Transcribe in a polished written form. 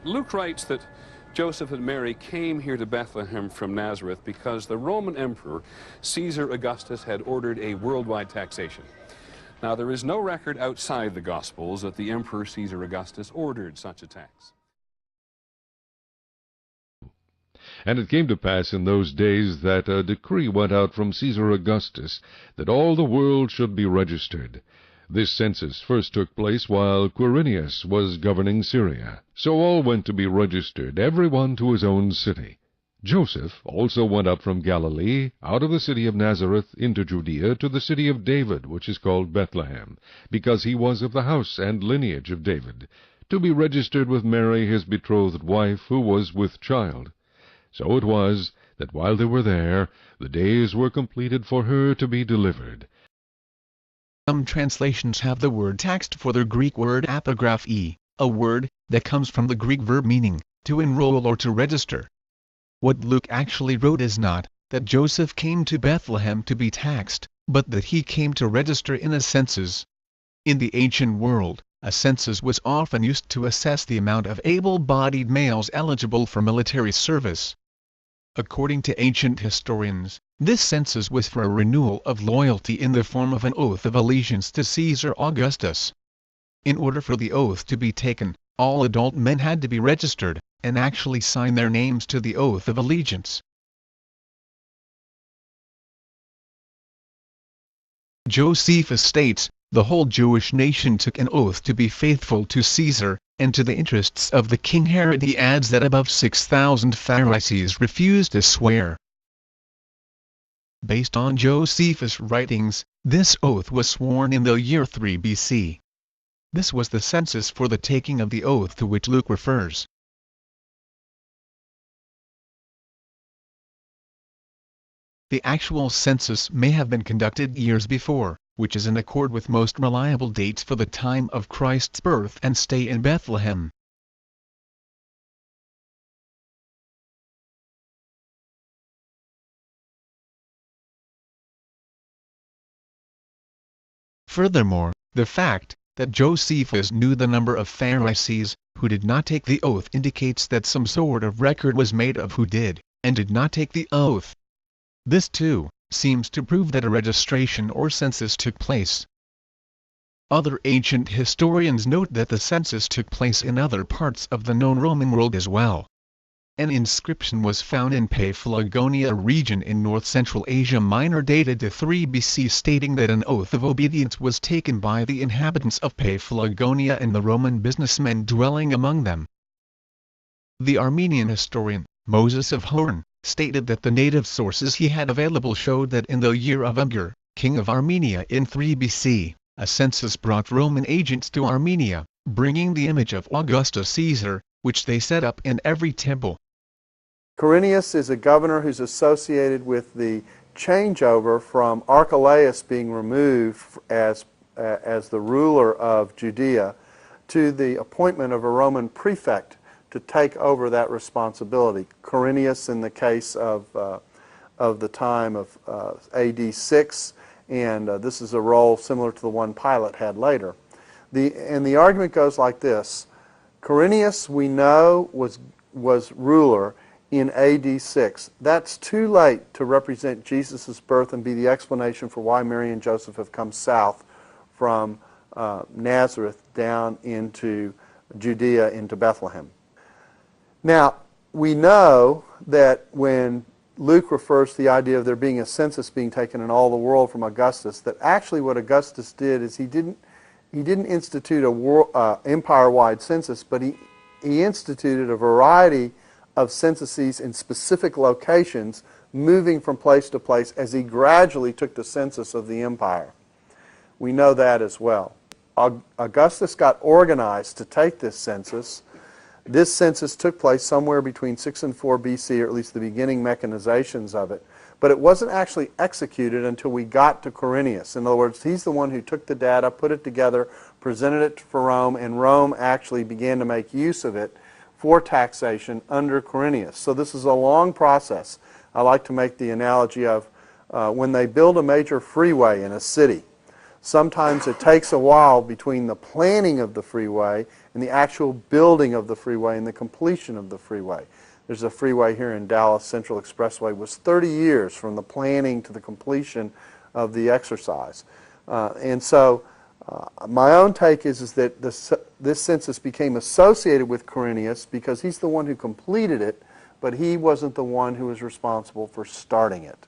Luke writes that Joseph and Mary came here to Bethlehem from Nazareth because the Roman Emperor Caesar Augustus had ordered a worldwide taxation. Now, there is no record outside the Gospels that the Emperor Caesar Augustus ordered such a tax. And it came to pass in those days that a decree went out from Caesar Augustus that all the world should be registered. This census first took place while Quirinius was governing Syria. So all went to be registered, every one to his own city. Joseph also went up from Galilee, out of the city of Nazareth, into Judea, to the city of David, which is called Bethleham, because he was of the house and lineage of David, to be registered with Mary his betrothed wife, who was with child. So it was, that while they were there, the days were completed for her to be delivered. Some translations have the word taxed for the Greek word apographie, a word that comes from the Greek verb meaning to enroll or to register. What Luke actually wrote is not that Joseph came to Bethlehem to be taxed, but that he came to register in a census. In the ancient world, a census was often used to assess the amount of able-bodied males eligible for military service. According to ancient historians, this census was for a renewal of loyalty in the form of an oath of allegiance to Caesar Augustus. In order for the oath to be taken, all adult men had to be registered, and actually sign their names to the oath of allegiance. Josephus states, the whole Jewish nation took an oath to be faithful to Caesar, and to the interests of the king Herod. He adds that above 6,000 Pharisees refused to swear. Based on Josephus' writings, this oath was sworn in the year 3 BC. This was the census for the taking of the oath to which Luke refers. The actual census may have been conducted years before, which is in accord with most reliable dates for the time of Christ's birth and stay in Bethlehem. Furthermore, the fact that Josephus knew the number of Pharisees who did not take the oath indicates that some sort of record was made of who did and did not take the oath. This, too, seems to prove that a registration or census took place. Other ancient historians note that the census took place in other parts of the known Roman world as well. An inscription was found in Paphlagonia region in north-central Asia Minor dated to 3 BC stating that an oath of obedience was taken by the inhabitants of Paphlagonia and the Roman businessmen dwelling among them. The Armenian historian, Moses of Horn, stated that the native sources he had available showed that in the year of Umgur, king of Armenia in 3 BC, a census brought Roman agents to Armenia, bringing the image of Augustus Caesar, which they set up in every temple. Quirinius is a governor who's associated with the changeover from Archelaus being removed as the ruler of Judea to the appointment of a Roman prefect to take over that responsibility. Quirinius in the case of the time of AD 6, and this is a role similar to the one Pilate had later. The argument goes like this. Quirinius, we know, was ruler in AD 6. That's too late to represent Jesus' birth and be the explanation for why Mary and Joseph have come south from Nazareth down into Judea, into Bethlehem. Now, we know that when Luke refers to the idea of there being a census being taken in all the world from Augustus, that actually what Augustus did is he didn't institute a empire-wide census, but he instituted a variety of censuses in specific locations, moving from place to place as he gradually took the census of the empire. We know that as well. Augustus got organized to take this census. This census took place somewhere between 6 and 4 BC, or at least the beginning mechanizations of it. But it wasn't actually executed until we got to Quirinius. In other words, he's the one who took the data, put it together, presented it for Rome, and Rome actually began to make use of it for taxation under Quirinius. So this is a long process. I like to make the analogy of when they build a major freeway in a city, Sometimes it takes a while between the planning of the freeway and the actual building of the freeway and the completion of the freeway. There's a freeway here in Dallas, Central Expressway, was 30 years from the planning to the completion of the exercise. And so my own take is that this census became associated with Quirinius because he's the one who completed it, but he wasn't the one who was responsible for starting it.